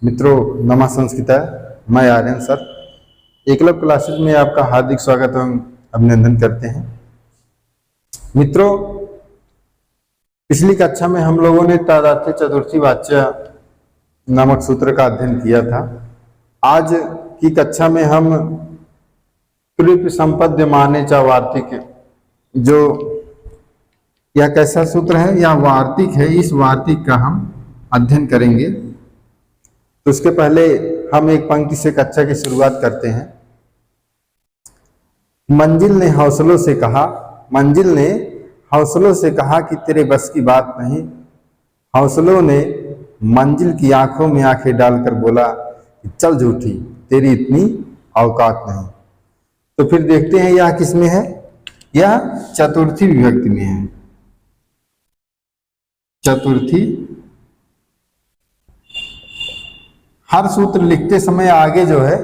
मित्रों, नमः संस्कृता। मैं आर्यन सर एकलव्य क्लासेज में आपका हार्दिक स्वागत एवं अभिनंदन करते हैं। मित्रों, पिछली कक्षा में हम लोगों ने तादात्म्य चतुर्थी वाच्य नामक सूत्र का अध्ययन किया था। आज की कक्षा में हम कृप संपद्यमाने च वार्तिक, जो यह कैसा सूत्र है, यह वार्तिक है, इस वार्तिक का हम अध्ययन करेंगे। तो उसके पहले हम एक पंक्ति से कक्षा की शुरुआत करते हैं। मंजिल ने हौसलों से कहा, मंजिल ने हौसलों से कहा कि तेरे बस की बात नहीं। हौसलों ने मंजिल की आंखों में आंखें डालकर बोला कि चल झूठी, तेरी इतनी औकात नहीं। तो फिर देखते हैं यह किस में है। यह चतुर्थी विभक्ति में है। चतुर्थी। हर सूत्र लिखते समय आगे जो है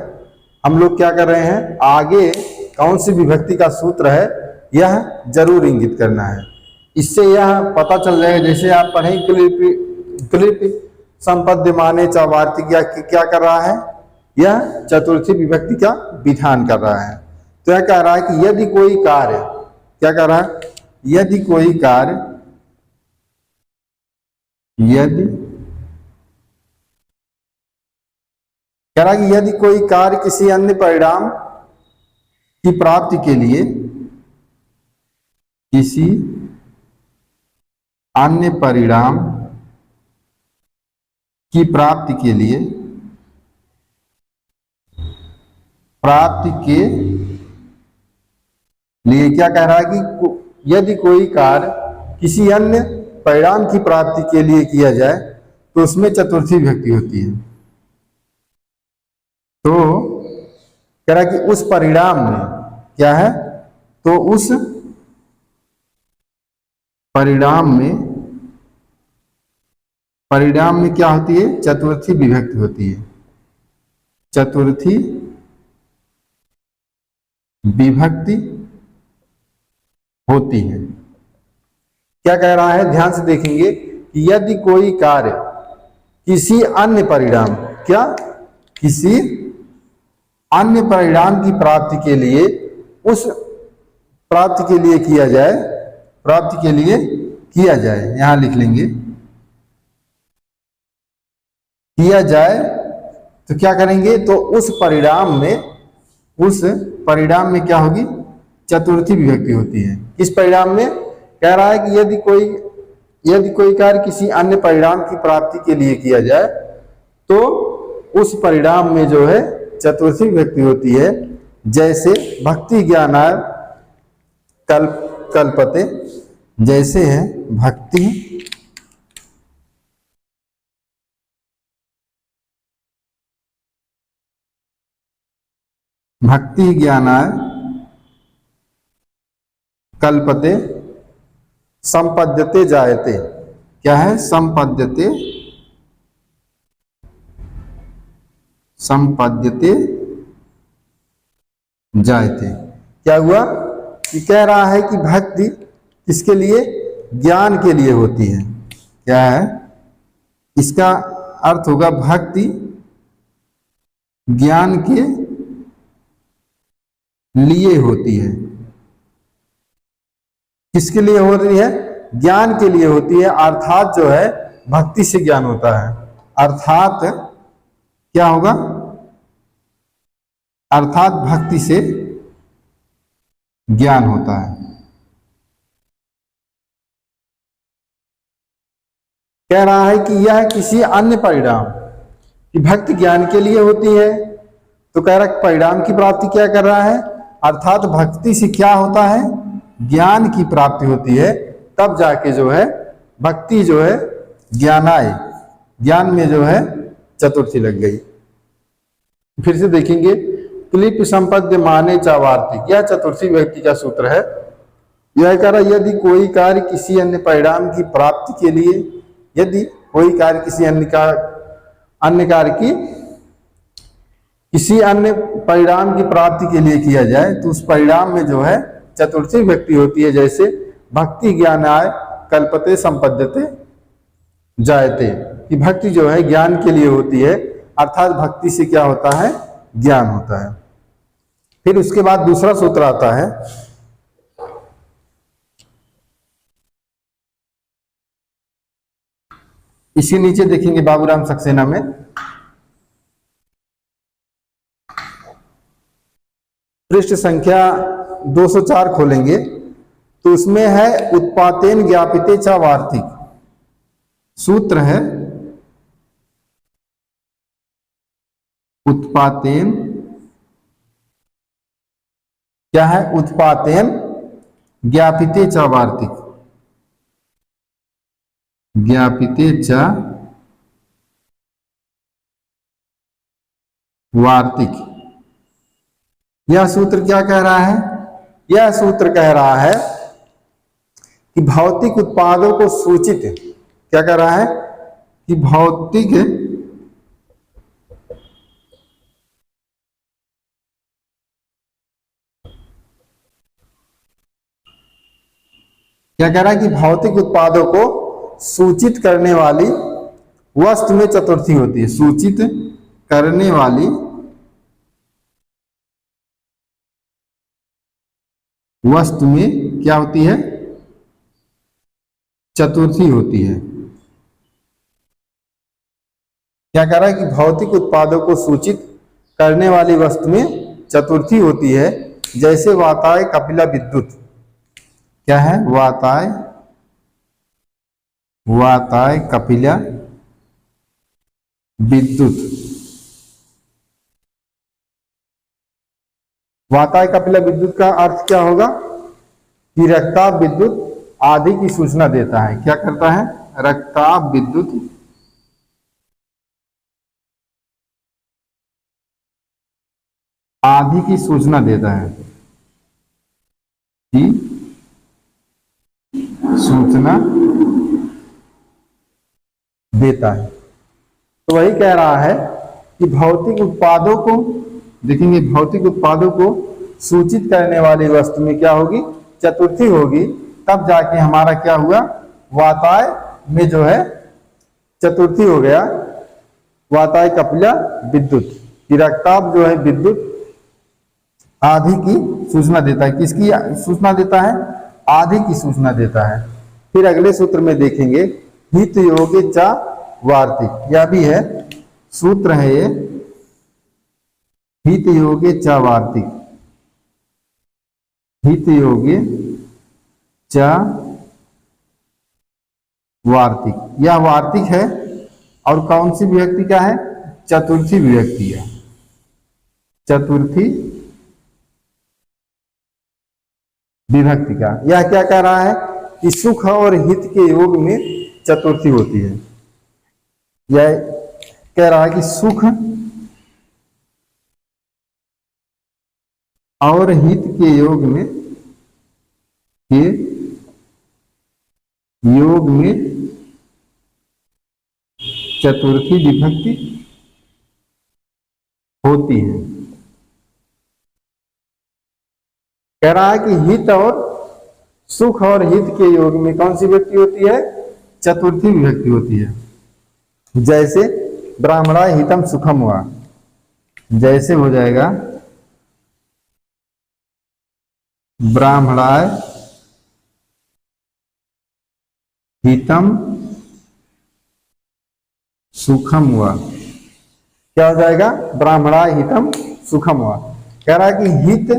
हम लोग क्या कर रहे हैं, आगे कौन सी विभक्ति का सूत्र है यह जरूर इंगित करना है। इससे यह पता चल जाएगा। जैसे आप पढ़ें क्लिप संपद्यमाने च वार्तिक, या क्या कर रहा है, यह चतुर्थी विभक्ति का विधान कर रहा है। तो यह कह रहा है कि यदि कोई कार्य, क्या कह रहा है, यदि कोई कार्य, यदि कह रहा कि यदि कोई कार्य किसी अन्य परिणाम की प्राप्ति के लिए, किसी अन्य परिणाम की प्राप्ति के लिए, क्या कह रहा है कि यदि कोई कार्य किसी अन्य परिणाम की प्राप्ति के लिए किया जाए तो उसमें चतुर्थी विभक्ति होती है। तो कह रहा कि उस परिणाम में क्या है, तो उस परिणाम में क्या होती है, चतुर्थी विभक्ति होती है। चतुर्थी विभक्ति होती है। क्या कह रहा है, ध्यान से देखेंगे कि यदि कोई कार्य किसी अन्य परिणाम, क्या, किसी अन्य परिणाम की प्राप्ति के लिए, उस प्राप्ति के लिए किया जाए, प्राप्ति के लिए किया जाए, यहां लिख लेंगे, किया जाए, तो क्या करेंगे, तो उस परिणाम में क्या होगी, चतुर्थी विभक्ति होती है। किस परिणाम में, कह रहा है कि यदि कोई कार्य किसी अन्य परिणाम की प्राप्ति के लिए किया जाए तो उस परिणाम में जो है चतुर्थी विभक्ति होती है। जैसे भक्ति ज्ञानाय कल्पते, जैसे है भक्ति ज्ञानाय कल्पते संपद्यते जायते। क्या है, संपद्यते जायते। क्या हुआ कि कह रहा है कि भक्ति किसके लिए, ज्ञान के लिए होती है। क्या है, इसका अर्थ होगा भक्ति ज्ञान के लिए होती है। किसके लिए हो रही है, ज्ञान के लिए होती है। अर्थात जो है भक्ति से ज्ञान होता है। अर्थात क्या होगा, अर्थात भक्ति से ज्ञान होता है। कह रहा है कि यह किसी अन्य परिणाम की, भक्ति ज्ञान के लिए होती है, तो कह रहा है परिणाम की प्राप्ति क्या कर रहा है, अर्थात भक्ति से क्या होता है, ज्ञान की प्राप्ति होती है। तब जाके जो है भक्ति जो है ज्ञानाय, ज्ञान में जो है चतुर्थी लग गई। फिर से देखेंगे, क्लिप संपद्यमाने च वार्तिक, यह चतुर्थी विभक्ति का सूत्र है। यह कह रहा यदि कोई कार्य किसी अन्य परिणाम की प्राप्ति के लिए, यदि कोई कार्य किसी अन्य कार्य की किसी अन्य परिणाम की प्राप्ति के लिए किया जाए तो उस परिणाम में जो है चतुर्थी विभक्ति होती है। जैसे भक्ति ज्ञानाय कल्पते संपद्यते जायते, कि भक्ति जो है ज्ञान के लिए होती है अर्थात भक्ति से क्या होता है, ज्ञान होता है। फिर उसके बाद दूसरा सूत्र आता है, इसी नीचे देखेंगे बाबूराम सक्सेना में, पृष्ठ संख्या 204 खोलेंगे तो उसमें है उत्पातेन ज्ञापिते च वार्तिक। सूत्र है उत्पातेन, क्या है, उत्पातेन ज्ञापिते च वार्तिक, ज्ञापिते च वार्तिक। यह सूत्र क्या कह रहा है, यह सूत्र कह रहा है कि भौतिक उत्पादों को सूचित, क्या कह रहा है कि भौतिक क्या कह रहा है कि भौतिक उत्पादों को सूचित करने वाली वस्तु में चतुर्थी होती है। सूचित करने वाली वस्तु में क्या होती है, चतुर्थी होती है। क्या कह रहा है कि भौतिक उत्पादों को सूचित करने वाली वस्तु में चतुर्थी होती है, जैसे वाताय कपिला विद्युत। क्या है, वाताय, वाताय कपिला विद्युत। वाताय कपिला विद्युत का अर्थ क्या होगा कि रक्ताप विद्युत आदि की सूचना देता है। क्या करता है, रक्ताप विद्युत आदि की सूचना देता है, की सूचना देता है। तो वही कह रहा है कि भौतिक उत्पादों को देखेंगे, भौतिक उत्पादों को सूचित करने वाली वस्तु में क्या होगी, चतुर्थी होगी, तब जाके हमारा क्या हुआ, वाताय में जो है चतुर्थी हो गया, वाताय कपिला विद्युत। कि रक्ताप जो है विद्युत आदि की सूचना देता है। किसकी सूचना देता है, आदि की सूचना देता है। फिर अगले सूत्र में देखेंगे हित योगे चा वार्तिक, यह भी है सूत्र है ये, हित योगे चा वार्तिक, हित योगे चा वार्तिक। यह वार्तिक है और कौन सी विभक्ति का है, चतुर्थी विभक्ति है, चतुर्थी विभक्ति का। यह क्या कह रहा है कि सुख और हित के योग में चतुर्थी होती है। यह कह रहा है कि सुख और हित के योग में, के योग में चतुर्थी विभक्ति होती है। कह रहा है कि हित और सुख और हित के योग में कौन सी विभक्ति होती है, चतुर्थी विभक्ति होती है। जैसे ब्राह्मणाय हितम सुखम हुआ, जैसे हो जाएगा ब्राह्मणाय हितम सुखम हुआ, क्या हो जाएगा, ब्राह्मणाय हितम सुखम हुआ। कह रहा है कि हित,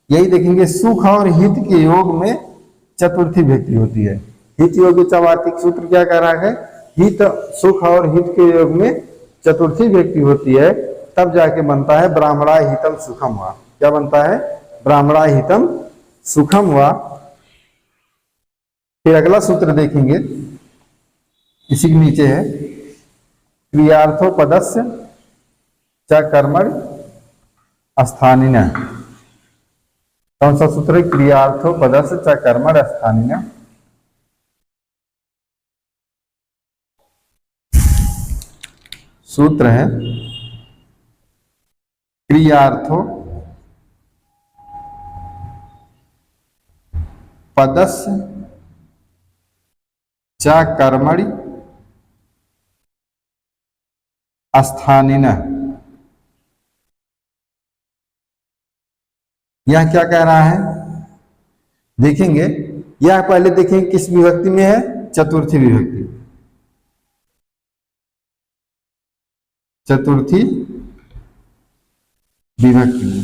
यही देखेंगे सुख और हित के योग में चतुर्थी विभक्ति होती है। हित योगी च वार्तिक सूत्र क्या कह रहा है, हित, सुख और हित के योग में चतुर्थी विभक्ति होती है, तब जाके बनता है ब्राह्मणाय हितम सुखम हुआ। क्या बनता है, ब्राह्मणाय हितम सुखम हुआ। फिर अगला सूत्र देखेंगे, इसी के नीचे है, क्रियार्थोपदस्य च कर्मणि स्थानिनः। कौन सा सूत्र है, क्रियार्थोपदस्य च कर्मणि स्थानिनः। सूत्र है क्रियार्थो पदस्य च कर्मणि अस्थानिनः। यह क्या कह रहा है देखेंगे। यह पहले देखेंगे किस विभक्ति में है, चतुर्थी विभक्ति। चतुर्थी विभक्ति में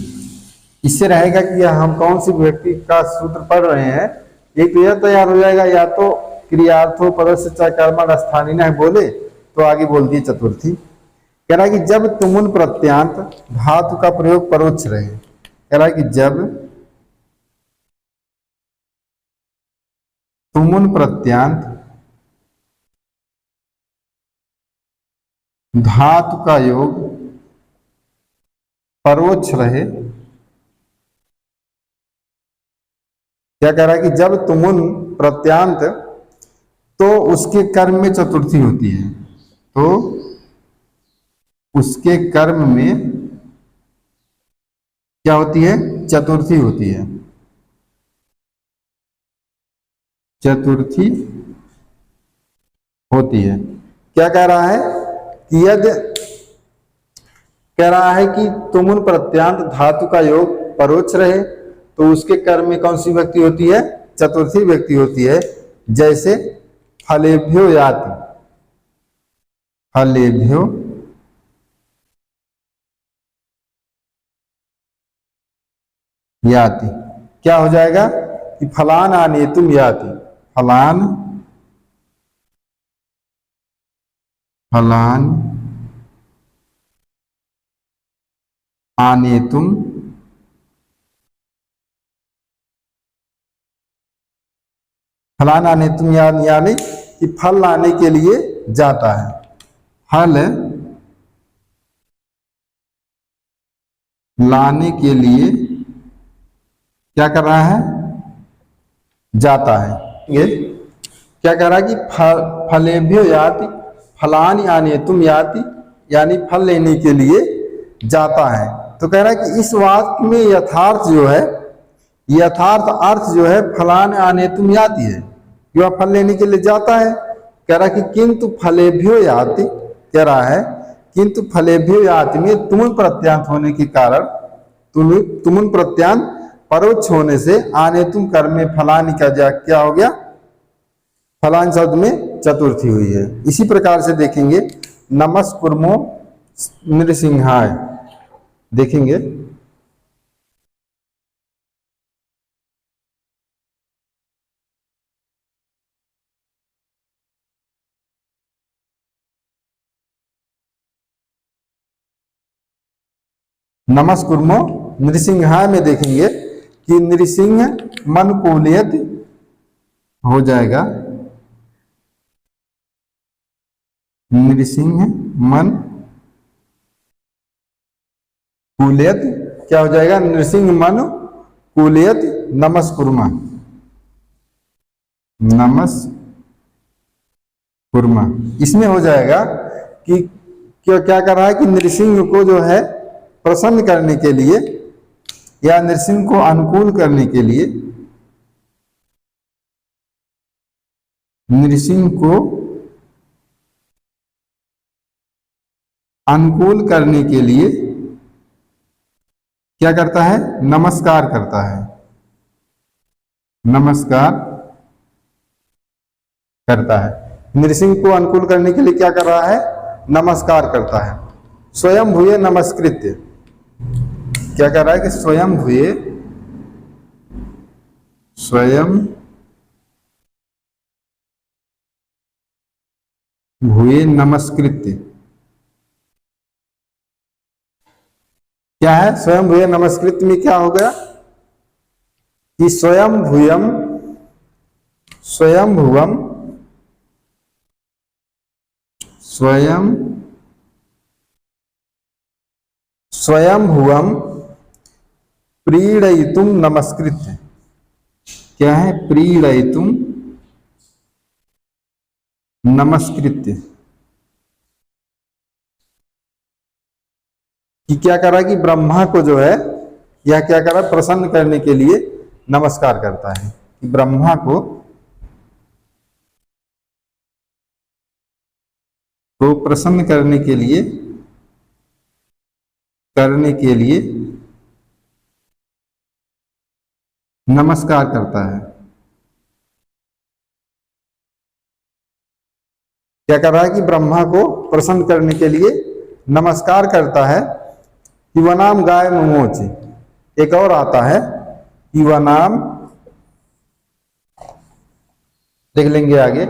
इससे रहेगा कि हम कौन सी विभक्ति का सूत्र पढ़ रहे हैं। एक तो यह तैयार हो जाएगा, या तो क्रियार्थो पदस्य च कर्मण स्थानिनः बोले तो आगे बोल दिए चतुर्थी। कह रहा है कि जब तुमुन प्रत्यांत धातु का प्रयोग परोक्ष रहे। कह रहा है कि जब तुमुन प्रत्यांत धातु का योग परोक्ष रहे। क्या कह रहा है कि जब तुमुन प्रत्यांत तो उसके कर्म में चतुर्थी होती है, तो उसके कर्म में क्या होती है, चतुर्थी होती है। चतुर्थी होती है। क्या कह रहा है कि यदि कह रहा है कि तुमुन प्रत्यांत धातु का योग परोक्ष रहे तो उसके कर्म में कौन सी व्यक्ति होती है, चतुर्थी व्यक्ति होती है। जैसे फलेभ्यो याति, फलेभ्यो याति क्या हो जाएगा कि फलान आनेतुम याति, फलान फलान आनेतुम फलान आनेतुम यानी कि फल लाने के लिए जाता है। फल लाने के लिए क्या कर रहा है, जाता है। ये क्या कह रहा है कि फलेभ्यो याति फलानि आनेतुम याति, यानी फल लेने के लिए जाता है। तो कह रहा है कि इस वाक्य में यथार्थ जो है, यथार्थ अर्थ जो है फलान आनेतुम याति है, कि वह फल लेने के लिए जाता है। कह रहा है कि किंतु फलेभ्यो याति, कह रहा है किंतु फलेभ्यो याति में तुमुन प्रत्यांत होने के कारण, तुमुन प्रत्यांत परोक्ष होने से आनेतुम कर्म में फलानी का क्या हो गया, फलान शब्द में चतुर्थी हुई है। इसी प्रकार से देखेंगे नमस्कुर्मो नृसिंहाय, देखेंगे नमस्कुर्मो नृसिंहाय में देखेंगे कि नृसिंह मन कुलियत हो जाएगा, नृसिंह मन कुलियत क्या हो जाएगा, नृसिंह मन कुलियत नमस्कुर्मा, नमस्कुर्मा। इसमें हो जाएगा कि क्या कर रहा है कि नृसिंह को जो है प्रसन्न करने के लिए या नृसिंह को अनुकूल करने के लिए, नृसिंह को अनुकूल करने के लिए क्या करता है, नमस्कार करता है, नमस्कार करता है। नृसिंह को अनुकूल करने के लिए क्या कर रहा है, नमस्कार करता है। स्वयं भूये नमस्कृत्य, क्या कर रहा है कि स्वयं भूये, स्वयं भूये नमस्कृत्य, क्या है, स्वयं भूये नमस्कृत्य में क्या हो गया कि स्वयं भूयम, स्वयं भुवम, स्वयं स्वयं भुवम प्रीडयितुम नमस्कृत्य, क्या है, प्रीडयितुम नमस्कृत्य, कि क्या कर रहा है कि ब्रह्मा को जो है यह क्या कर रहा है, प्रसन्न करने के लिए नमस्कार करता है। कि ब्रह्मा को प्रसन्न करने के लिए करने के लिए नमस्कार करता है। क्या कर रहा है कि ब्रह्मा को प्रसन्न करने के लिए नमस्कार करता है। कि वनाम गाय मुमोच, एक और आता है कि वनाम, देख लेंगे आगे,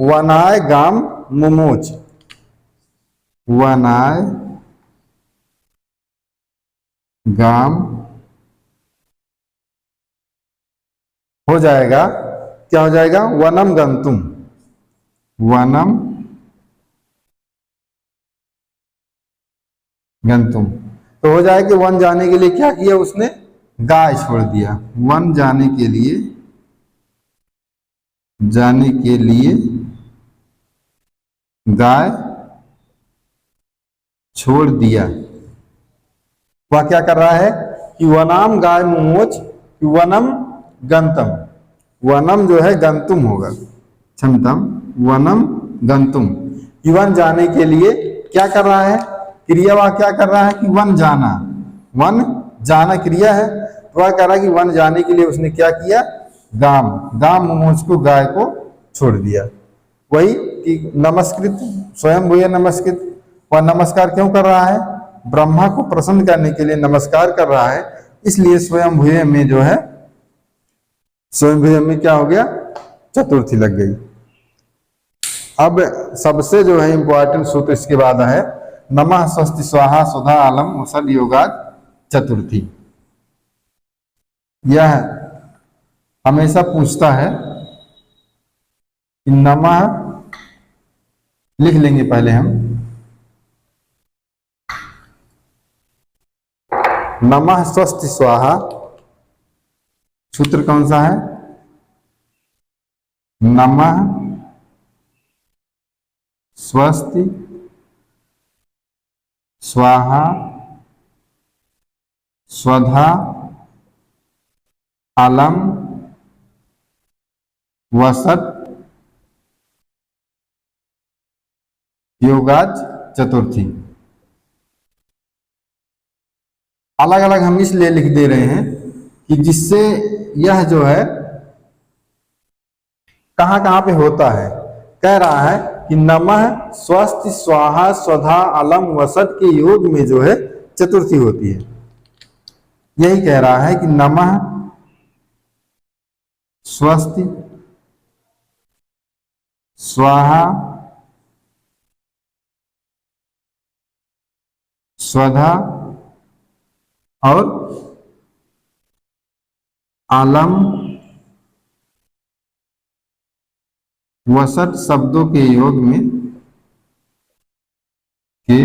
वनाय गाम मुमोच, वनाय गाम हो जाएगा, क्या हो जाएगा, वनम गंतुम, वनम गंतुम। तो हो जाए कि वन जाने के लिए क्या किया उसने, गाय छोड़ दिया। वन जाने के लिए, जाने के लिए गाय छोड़ दिया। वह क्या कर रहा है कि वनाम गाय मुमोच, वनम गंतम, वनम जो है गंतुम होगा, क्षमतम, वनम गंतुम, वन जाने के लिए क्या कर रहा है, क्रिया वह क्या कर रहा है कि वन जाना, वन जाना क्रिया है। तो वह कह रहा है कि वन जाने के लिए उसने क्या किया, गाम, गाम मुमोच को, गाय को छोड़ दिया। वही कि नमस्कृत, स्वयं भूय नमस्कृत, वह नमस्कार क्यों कर रहा है, ब्रह्मा को प्रसन्न करने के लिए नमस्कार कर रहा है। इसलिए स्वयं भूय में जो है, स्वयं भूय में क्या हो गया, चतुर्थी लग गई। अब सबसे जो है इंपॉर्टेंट सूत्र इसके बाद है नमः स्वस्ति स्वाहा सुधा आलम मुसद योगाद चतुर्थी। यह हमेशा पूछता है कि नमः, लिख लेंगे पहले हम, नमः स्वस्ति स्वाहा, सूत्र कौन सा है, नमः स्वस्ति स्वाहा स्वधा अलम वसत योगाज चतुर्थी। अलग अलग हम इसलिए लिख दे रहे हैं कि जिससे यह जो है कहां कहां पे होता है। कह रहा है कि नमः स्वस्ति स्वाहा स्वधा अलम वसत के योग में जो है चतुर्थी होती है। यही कह रहा है कि नमः स्वस्ति स्वाहा स्वधा और आलम वसत शब्दों के योग में, के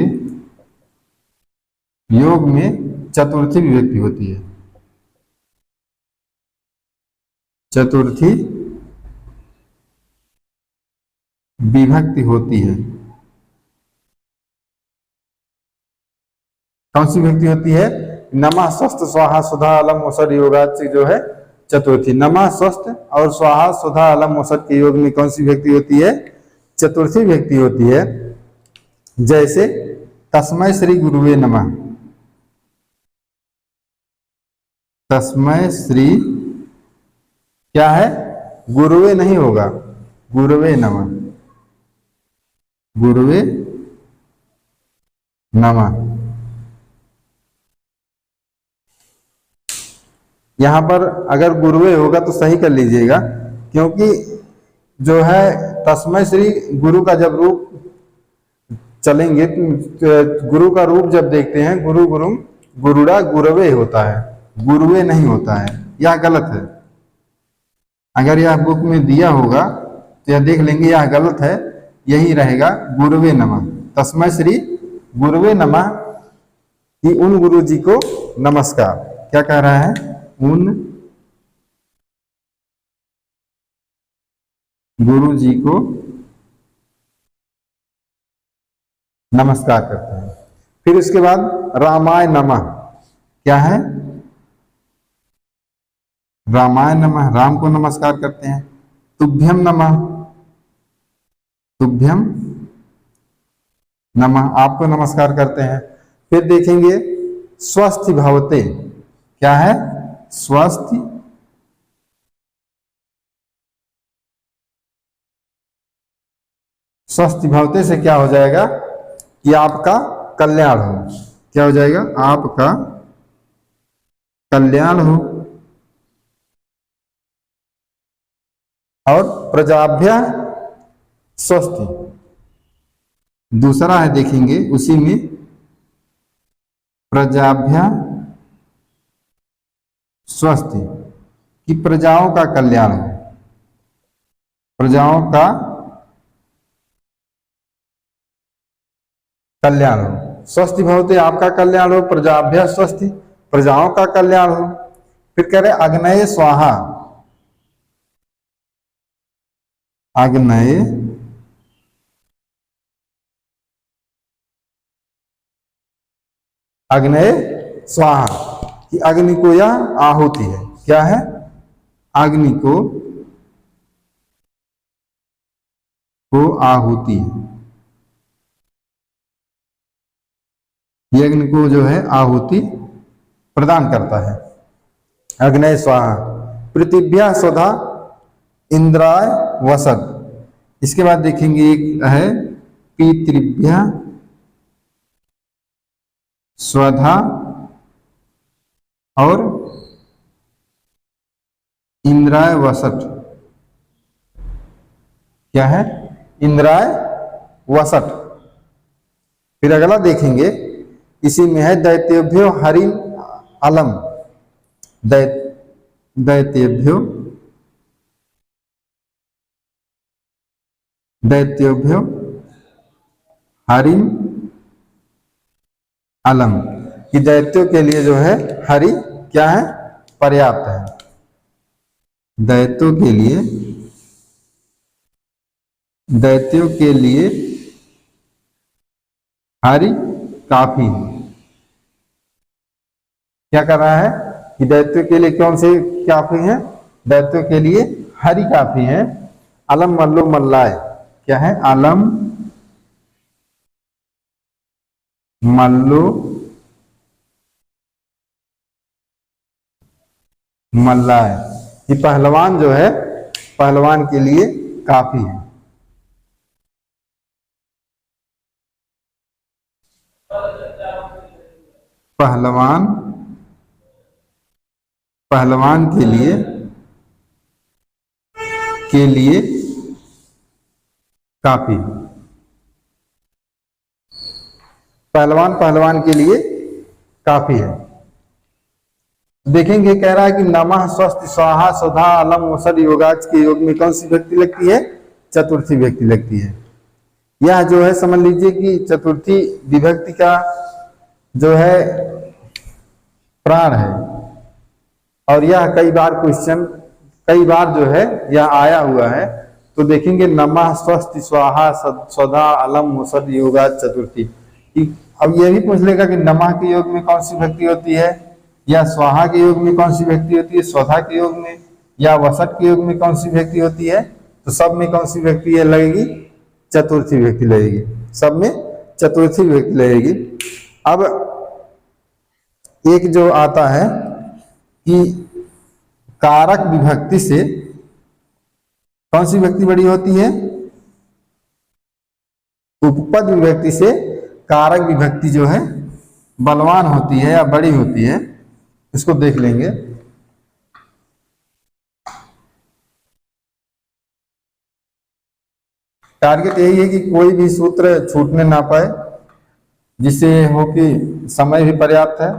योग में चतुर्थी विभक्ति होती है। चतुर्थी विभक्ति होती है। कौन सी विभक्ति होती है, नमः स्वस्थ स्वाहा सुधा अलम वसत योगात से जो है चतुर्थी। नमः स्वस्थ और स्वाहा सुधा अलम वसत के योग में कौन सी विभक्ति होती है, चतुर्थी विभक्ति होती है। जैसे तस्मै श्री गुरुवे नमः, तस्मै श्री क्या है, गुरुवे नहीं होगा, गुरुवे नमः, गुरुवे नमः। यहां पर अगर गुरुवे होगा तो सही कर लीजिएगा, क्योंकि जो है तस्मै श्री गुरु का जब रूप चलेंगे, गुरु का रूप जब देखते हैं, गुरु गुरुम गुरुड़ा गुरवे होता है, गुरुवे नहीं होता है। यह गलत है। अगर यह बुक में दिया होगा तो यह देख लेंगे, यह गलत है। यही रहेगा गुरुवे नमः, तस्मै श्री गुरुवे नमः, कि उन गुरु जी को नमस्कार। क्या कह रहा है, उन गुरु जी को नमस्कार करते हैं। फिर उसके बाद रामाय नमः, क्या है, रामाय नमः, राम को नमस्कार करते हैं। तुभ्यम नमः, तुभ्यम नमः, आपको नमस्कार करते हैं। फिर देखेंगे स्वस्थ भवते, क्या है? स्वस्थ स्वस्थ भवते से क्या हो जाएगा कि आपका कल्याण हो। क्या हो जाएगा? आपका कल्याण हो। और प्रजाभ्य स्वस्थ, दूसरा है देखेंगे उसी में, प्रजाभ्य स्वस्थ, कि प्रजाओं का कल्याण हो, प्रजाओं का कल्याण हो। स्वस्थ भवते आपका कल्याण हो, प्रजाभ्य स्वस्थ, प्रजाओं का कल्याण हो। फिर कह रहे अग्नये स्वाहा, अग्नये अग्नये स्वाहा, कि अग्नि को यह आहुति है। क्या है? अग्नि को आहुति है, यज्ञ को जो है आहुति प्रदान करता है। अग्नय स्वाहा। पृथिव्या स्वधा इंद्राय वसत। इसके बाद देखेंगे एक है पितृभ्या स्वधा और इंद्राय वसत। क्या है? इंद्राय वसत। फिर अगला देखेंगे, इसी में है दैत्यभ्यो हरिम अलम, दैत्यभ्यो हरिम अलम, कि दैत्यों के लिए जो है हरि क्या है? पर्याप्त है। दैत्यों के लिए हरि काफी है। क्या कर रहा है कि दैत्यों के लिए कौन से काफी हैं? दैत्यों के लिए हरि काफी है। अलम मल्लो मल्लाय। क्या है? अलम मल्लो मल्लाय, कि पहलवान जो है, पहलवान के लिए काफी है। पहलवान के लिए काफी, पहलवान के लिए काफी है। देखेंगे कह रहा है कि नमः स्वस्थ स्वाहा स्वधा अलम वसद योगाच के योग में कौन सी व्यक्ति लगती है? चतुर्थी व्यक्ति लगती है। यह जो है समझ लीजिए कि चतुर्थी विभक्ति का जो है प्राण है, और यह कई बार जो है यह आया हुआ है। तो देखेंगे नमः स्वस्थ स्वाहा स्वधा अलम वसद योगा चतुर्थी। अब यह भी पूछ लेगा कि नमः के योग में कौन सी व्यक्ति होती है, या स्वाहा के योग में कौन सी व्यक्ति होती है, स्वधा के योग में, या वसत के योग में कौन सी व्यक्ति होती है? तो सब में कौन सी व्यक्ति है लगेगी? चतुर्थी व्यक्ति लगेगी। सब में चतुर्थी व्यक्ति लगेगी। अब एक जो आता है कि कारक विभक्ति से कौन सी व्यक्ति बड़ी होती है? उपपद विभक्ति से कारक विभक्ति जो है बलवान होती है या बड़ी होती है। इसको देख लेंगे। टारगेट यही है कि कोई भी सूत्र छूटने ना पाए, जिससे हो कि समय भी पर्याप्त है।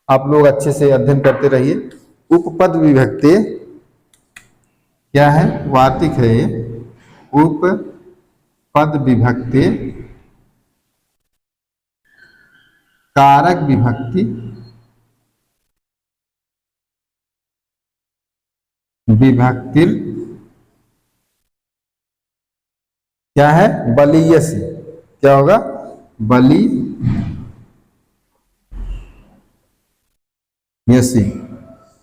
आप लोग अच्छे से अध्ययन करते रहिए। उपपद विभक्ति क्या है? वार्तिक है ये। उपपद विभक्ति कारक विभक्ति विभक्तिर क्या है? बलीयसी। क्या होगा? बलीयसी।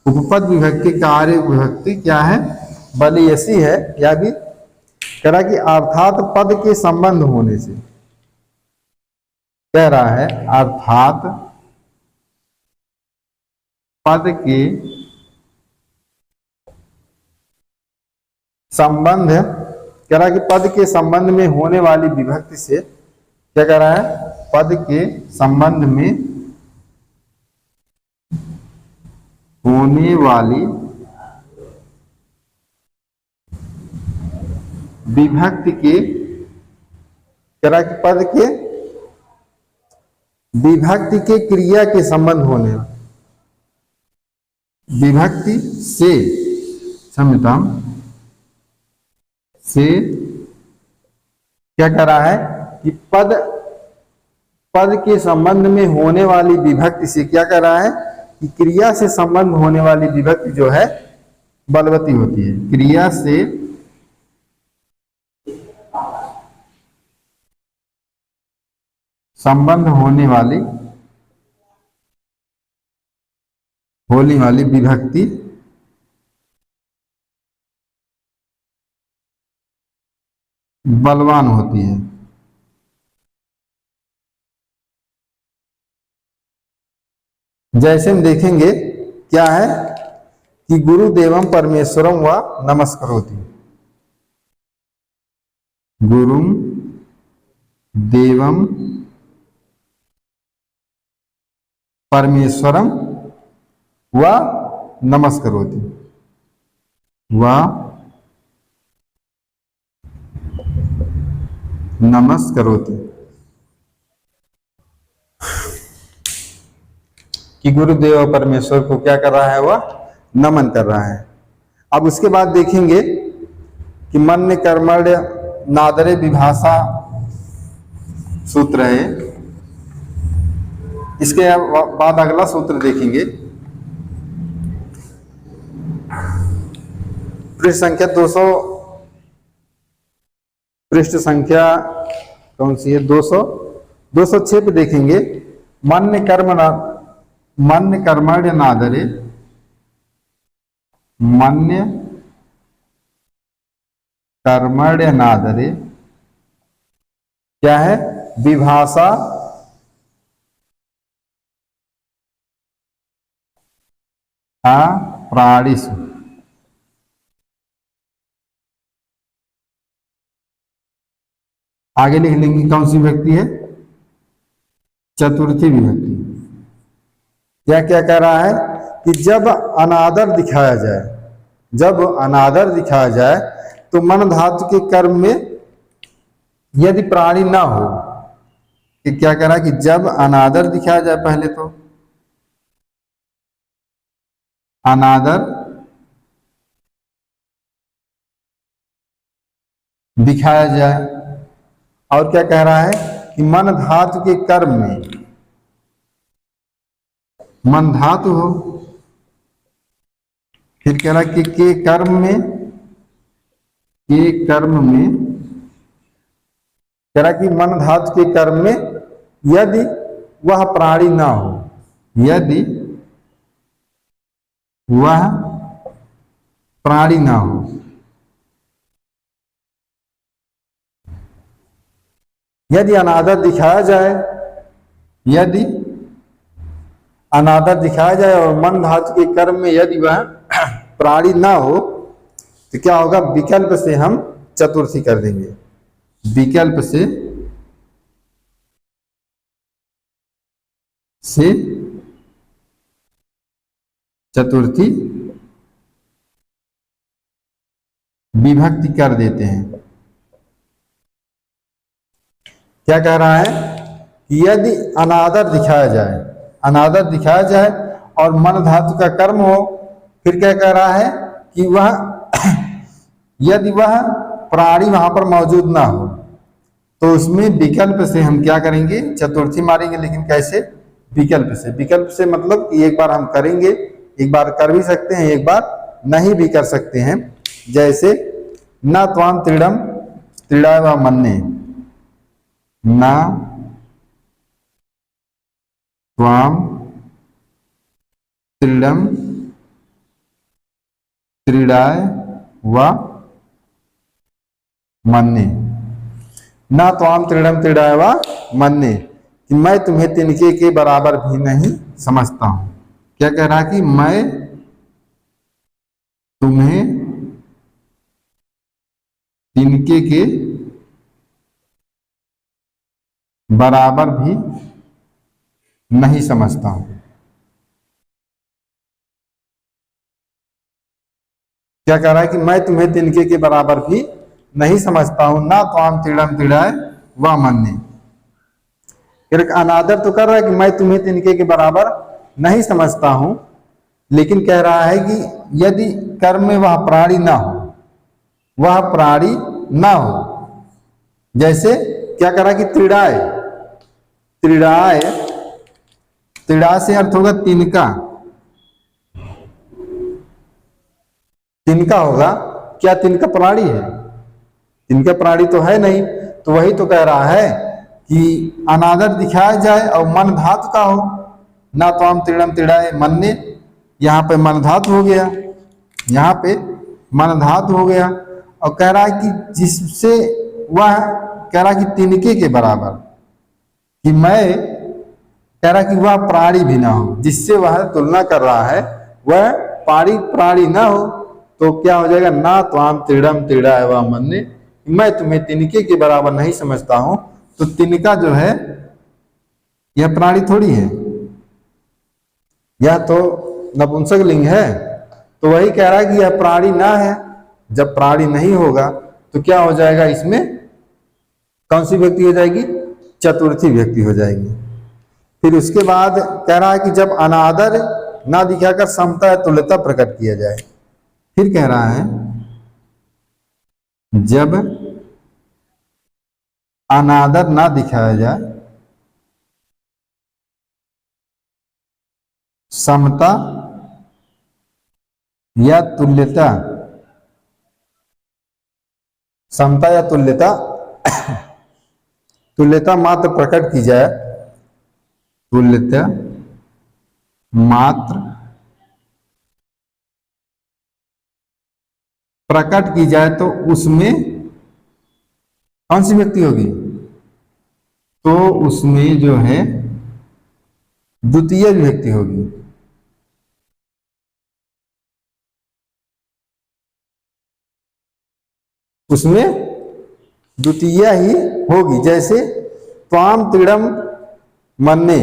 उपपद विभक्ति कार्य विभक्ति क्या है? बलीयसी है। या भी कह रहा कि अर्थात पद के संबंध होने से, कह रहा है अर्थात पद के संबंध, कह रहा है कि पद के संबंध में होने वाली विभक्ति से, क्या कह रहा है, पद के संबंध में होने वाली विभक्ति के, कह रहा है कि पद के विभक्ति के क्रिया के संबंध होने, विभक्ति से, क्षम्यताम, से क्या कह रहा है कि पद के संबंध में होने वाली विभक्ति से, क्या कह रहा है कि क्रिया से संबंध होने वाली विभक्ति जो है बलवती होती है। क्रिया से संबंध होने वाली विभक्ति बलवान होती है। जैसे हम देखेंगे क्या है कि गुरुदेवम परमेश्वरम व नमस्करोति, गुरुम देवम परमेश्वरम व नमस्करोति, व नमस्करोति, कि गुरुदेव परमेश्वर को क्या कर रहा है, वह नमन कर रहा है। अब उसके बाद देखेंगे कि मन्य कर्मण्य नादरे विभाषा सूत्र है। इसके बाद अगला सूत्र देखेंगे, पृष्ठ संख्या 200, पृष्ठ संख्या कौन सी है, 206 पे देखेंगे, मन्य कर्मण्य नादरे, मन्य कर्मण्य नादरे क्या है, विभाषा प्राणिषु, आगे लिख लेंगे कौन सी विभक्ति है, चतुर्थी विभक्ति। क्या क्या कह रहा है कि जब अनादर दिखाया जाए, जब अनादर दिखाया जाए तो मन धातु के कर्म में यदि प्राणी ना हो, कि क्या कह रहा है कि जब अनादर दिखाया जाए, पहले तो अनादर दिखाया जाए, और क्या कह रहा है कि मन धातु के कर्म में, मन धातु हो, फिर कह रहा है कि के कर्म में, के कर्म में, कह रहा कि मन धातु के कर्म में यदि वह प्राणी ना हो, यदि वह प्राणी ना हो, यदि अनादर दिखाया जाए, यदि अनादर दिखाया जाए और मन धातु के कर्म में यदि वह प्राणी ना हो, तो क्या होगा, विकल्प से हम चतुर्थी कर देंगे, विकल्प से चतुर्थी विभक्ति कर देते हैं। क्या कह रहा है कि यदि अनादर दिखाया जाए, अनादर दिखाया जाए और मन धातु का कर्म हो, फिर क्या कह रहा है कि वह यदि वह प्राणी वहां पर मौजूद ना हो, तो उसमें विकल्प से हम क्या करेंगे, चतुर्थी मारेंगे। लेकिन कैसे, विकल्प से। विकल्प से मतलब कि एक बार हम करेंगे, एक बार कर भी सकते हैं, एक बार नहीं भी कर सकते हैं। जैसे न त्वाम त्रिडम त्रिडाय व मन्ने, न त्वाम त्रिडम त्रिडाय व मन्ने, न त्वाम त्रिडम त्रिडाय व मन्ने, कि मैं तुम्हें तिनके के बराबर भी नहीं समझता हूं। क्या कह रहा है कि मैं तुम्हें तिनके के बराबर भी नहीं समझता हूं। क्या कह रहा है कि मैं तुम्हें तिनके के बराबर भी नहीं समझता हूं, ना त्वाम तीड़म तीड़ाए व मन्ने। फिर अनादर तो कर रहा है कि मैं तुम्हें तिनके के बराबर नहीं समझता हूं, लेकिन कह रहा है कि यदि कर्म में वह प्राणी ना हो, वह प्राणी ना हो। जैसे क्या कह रहा है कि त्रिड़ाए, त्रिड़ाए, त्रिड़ा से अर्थ होगा तिनका, तिनका होगा। क्या तिनका प्राणी है? तिनका प्राणी तो है नहीं। तो वही तो कह रहा है कि अनादर दिखाया जाए और मन धातु का हो, ना तो हम त्रिड़म त्रिड़ाए मन्ने, यहाँ पे मन धातु हो गया, यहाँ पे मन धातु हो गया। और कह रहा है कि जिससे वह कह रहा है कि तिनके के बराबर, कि मैं कह रहा है कि वह प्राणी भी ना हो, जिससे वह तुलना कर रहा है वह प्राणी ना हो। तो क्या हो जाएगा, ना त्वाम त्रिड़म त्रिड़ा है वह मन्ने, मैं तुम्हें तिनके के बराबर नहीं समझता हूं। तो तिनका जो है यह प्राणी थोड़ी है, यह तो नपुंसक लिंग है। तो वही कह रहा है कि यह प्राणी ना है। जब प्राणी नहीं होगा तो क्या हो जाएगा, इसमें कौन सी व्यक्ति हो जाएगी, चतुर्थी व्यक्ति हो जाएगी। फिर उसके बाद कह रहा है कि जब अनादर ना दिखाकर समता या तुल्यता प्रकट किया जाए। फिर कह रहा है जब अनादर ना दिखाया जाए, समता या तुल्यता, समता या तुल्यता, तुल्यता मात्र प्रकट की जाए, तुल्यता मात्र प्रकट की जाए तो उसमें कौन सी व्यक्ति होगी, तो उसमें जो है द्वितीय व्यक्ति होगी। उसमें द्वितीय ही होगी। जैसे त्वाम त्रिड़म मन्ने,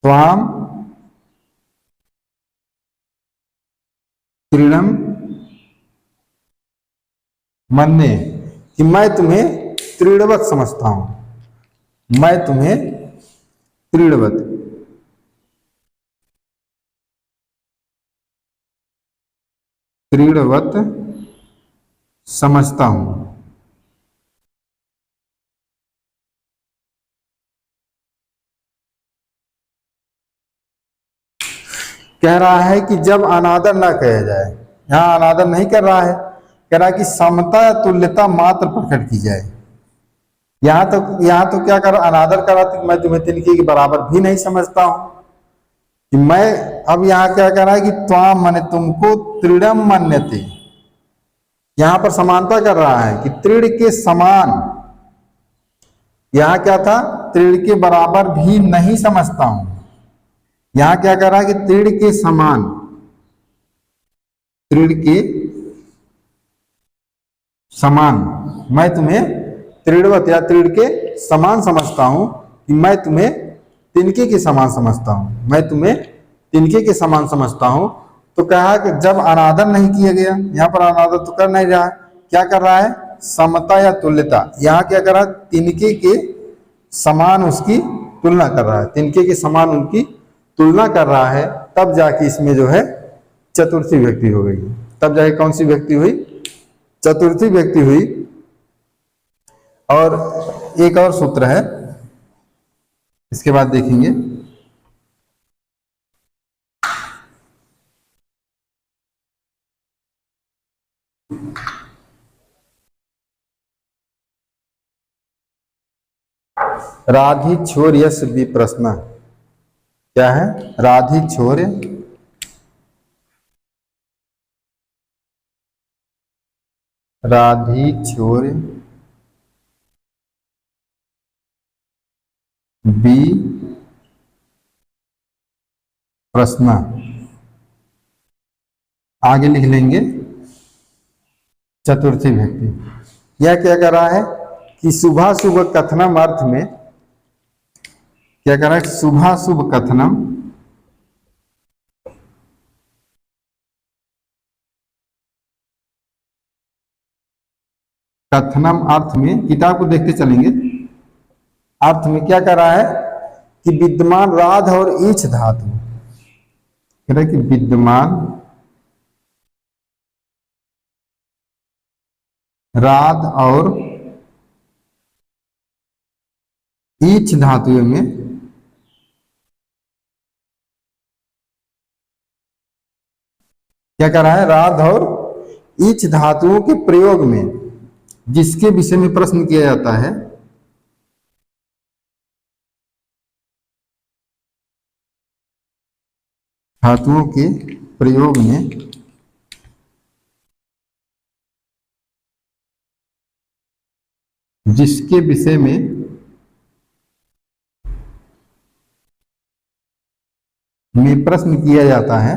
त्वाम त्रिड़म मन्ने, कि मैं तुम्हें त्रिड़वत समझता हूं, मैं तुम्हें त्रिड़वत, त्रिड़वत समझता हूं। कह रहा है कि जब अनादर ना किया जाए, यहां अनादर नहीं कर रहा है, कह रहा है कि समता या तुल्यता मात्र प्रकट की जाए। यहां तो क्या कर अनादर कर रहा था कि मैं तुम्हें तिनके के बराबर भी नहीं समझता हूं, कि मैं, अब यहां क्या कह रहा है कि त्वाम माने तुमको, त्रिड़म मन्यते, यहां पर समानता कर रहा है कि त्रिड़ के समान। यहां क्या था, त्रिड़ के बराबर भी नहीं समझता हूं। यहां क्या कर रहा है कि त्रिड़ के समान, त्रिड़ के समान, मैं तुम्हें त्रिड़वत या त्रिड़ के समान समझता हूं, कि मैं तुम्हें तिनके के समान समझता हूं, मैं तुम्हें तिनके के समान समझता हूं। तो कहा कि जब अनादर नहीं किया गया, यहां पर अनादर तो कर नहीं रहा है, क्या कर रहा है, समता या तुल्यता, यहां क्या कर रहा है, तिनके के समान उसकी तुलना कर रहा है, तिनके के समान उनकी तुलना कर रहा है। तब जाके इसमें जो है चतुर्थी व्यक्ति हो गई। तब जाके कौन सी व्यक्ति हुई, चतुर्थी व्यक्ति हुई। और एक और सूत्र है, इसके बाद देखेंगे। राधि छोर यश भी प्रश्न क्या है, राधि छोर, राधि छोर बी प्रश्न। आगे लिख लेंगे चतुर्थी विभक्ति। यह क्या कर रहा है कि शुभाशुभ कथनम अर्थ में क्या कर रहा है, शुभाशुभ कथनम कथनम अर्थ में, किताब को देखते चलेंगे, अर्थ में क्या कर रहा है कि विद्यमान राध और ईच धातु, कह रहा है कि विद्यमान राध और ईच धातुओं में क्या कर रहा है, राध और ईच धातुओं के प्रयोग में जिसके विषय में प्रश्न किया जाता है, धातुओं के प्रयोग में जिसके विषय में प्रश्न किया जाता है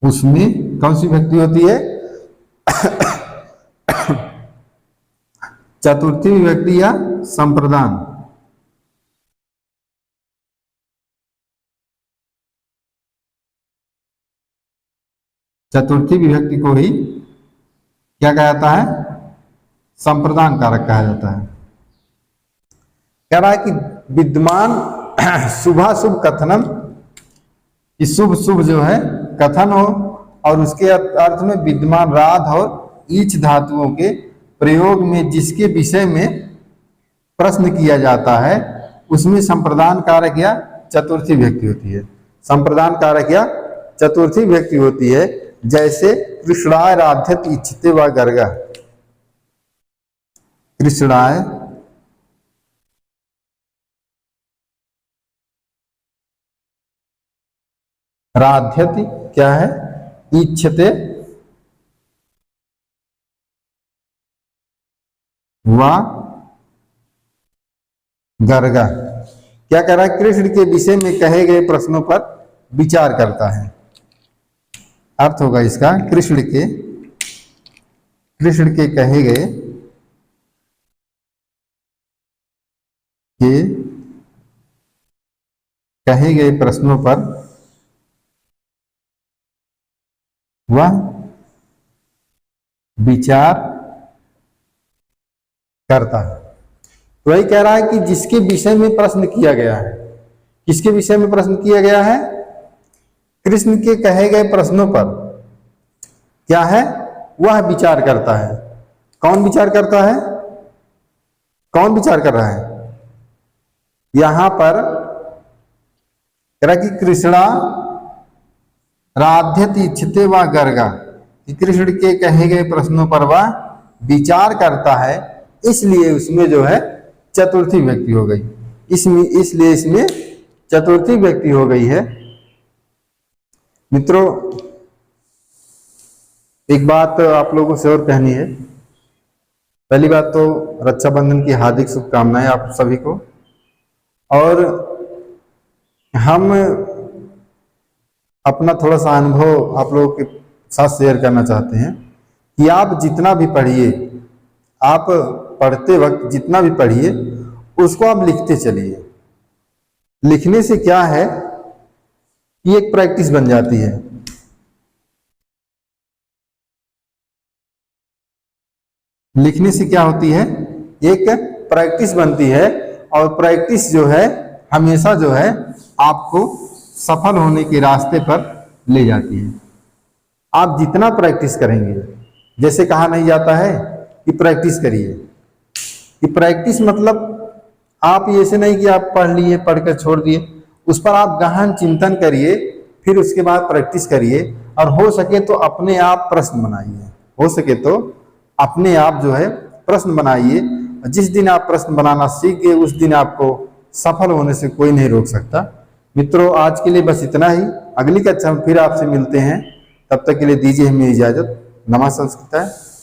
उसमें कौन सी विभक्ति होती है, चतुर्थी विभक्ति या संप्रदान। चतुर्थी विभक्ति को ही क्या कहा जाता है, संप्रदान कारक कहा जाता है। कह रहा है कि विद्यमान शुभाशुभ कथनम, कि शुभ शुभ जो है कथन हो और उसके अर्थ में विद्यमान राध और ईच धातुओं के प्रयोग में जिसके विषय में प्रश्न किया जाता है उसमें संप्रदान कारक या चतुर्थी विभक्ति होती है। संप्रदान कारक या चतुर्थी विभक्ति होती है, जैसे कृष्णाय राध्यत इच्छते व गर्गा। कृष्णाय राध्यति क्या है, इच्छते व गर्गा। क्या कर रहा है, कृष्ण के विषय में कहे गए प्रश्नों पर विचार करता है। अर्थ होगा इसका, कृष्ण के कहे गए प्रश्नों पर वह विचार करता है। तो वही कह रहा है कि जिसके विषय में प्रश्न किया गया है, किसके विषय में प्रश्न किया गया है, कृष्ण के कहे गए प्रश्नों पर क्या है, वह विचार करता है। कौन विचार करता है, कौन विचार कर रहा है, यहां पर कह रहा कि कृष्णा राध्यत इच्छते व गर्गा, कि कृष्ण के कहे गए प्रश्नों पर वह विचार करता है, इसलिए उसमें जो है चतुर्थी विभक्ति हो गई। इसलिए इसमें चतुर्थी विभक्ति हो गई है। मित्रों, एक बात आप लोगों से और कहनी है। पहली बात तो रक्षाबंधन की हार्दिक शुभकामनाएं आप सभी को। और हम अपना थोड़ा सा अनुभव आप लोगों के साथ शेयर करना चाहते हैं कि आप जितना भी पढ़िए, आप पढ़ते वक्त जितना भी पढ़िए उसको आप लिखते चलिए। लिखने से क्या है, ये एक प्रैक्टिस बन जाती है। लिखने से क्या होती है, एक प्रैक्टिस बनती है, और प्रैक्टिस जो है हमेशा जो है आपको सफल होने के रास्ते पर ले जाती है। आप जितना प्रैक्टिस करेंगे, जैसे कहा नहीं जाता है कि प्रैक्टिस करिए, कि प्रैक्टिस मतलब आप ऐसे नहीं कि आप पढ़ लिए, पढ़कर छोड़ दिए, उस पर आप गहन चिंतन करिए, फिर उसके बाद प्रैक्टिस करिए, और हो सके तो अपने आप प्रश्न बनाइए। हो सके तो अपने आप जो है प्रश्न बनाइए। जिस दिन आप प्रश्न बनाना सीख गए उस दिन आपको सफल होने से कोई नहीं रोक सकता। मित्रों, आज के लिए बस इतना ही। अगली कक्षा में फिर आपसे मिलते हैं। तब तक के लिए दीजिए हमें इजाजत। नमः संस्कृत है।